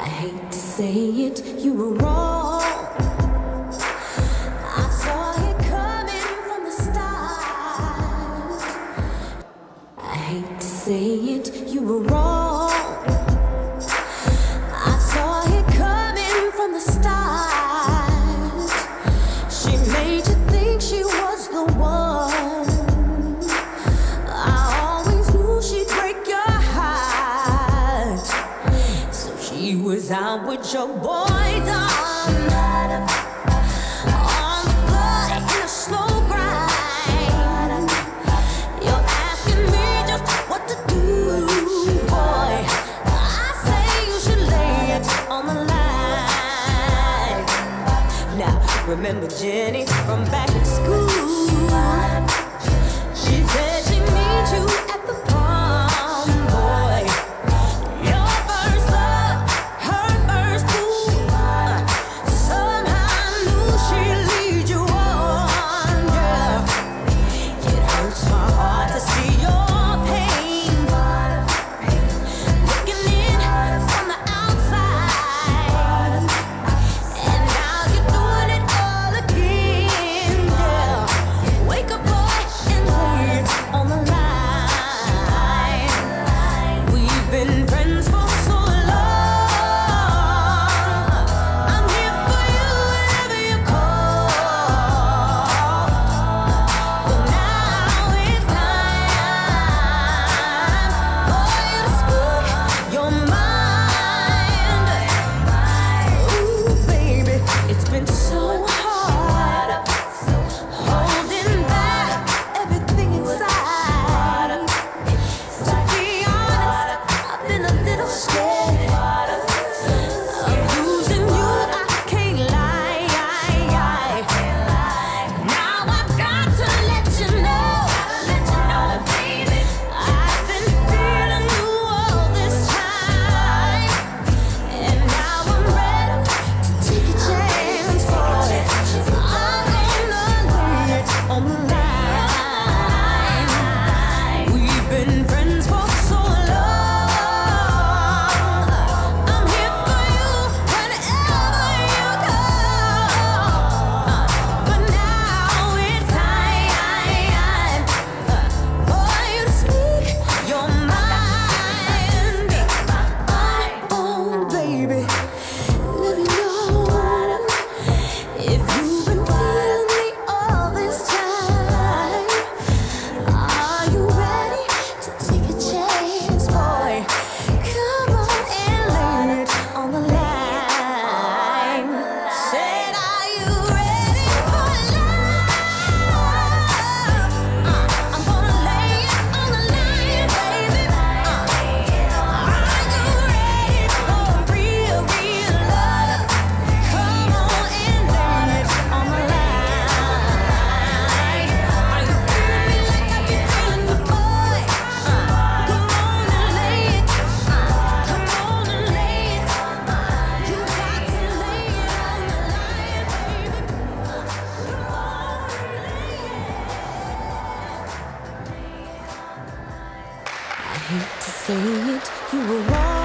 I hate to say it, you were wrong. I saw it coming from the start. I hate to say it, you were wrong. I saw it coming from the start. She made you think she was the one. I always knew she'd break your heart. So she was out with your boy, done. On the floor in a slow grind. You're asking me just what to do, boy. I say you should lay it on the line. Now, remember Jenny from back in school? She said she needs you at the prom, boy. Your first love, her first fool. Somehow I knew she'd lead you on, yeah. It hurts my heart to see your pain. Looking in from the outside. And now you're doing it all again, yeah. Wake up, boy, and lay it on the line. We've been friends for so long. I'm here for you whenever you call. But now it's time for you to speak your mind. Ooh, baby, it's been so hard holding back everything inside. To be honest, I've been a little scared of losing you. I can't lie. Now I've got to let you know, baby, I've been feeling you all this time, and now I'm ready to take a chance for it. I'm gonna lay it on the line. We've been friends for so long. I'm here for you whenever you go. But now it's time for you to speak your mind. Oh, baby, let me know if you've been feeling me all this time. Are you ready to take a chance, boy? Come on and lay it on the line. Said, are you ready for love? I'm gonna lay it on the line, baby. Are you ready for real love? Come on and lay it on the line. Are you feeling me like I've been feeling you, boy? Come on and lay it. Come on and lay it. You got to lay it on the line, baby. Come on and lay it. I hate to say it, you were wrong.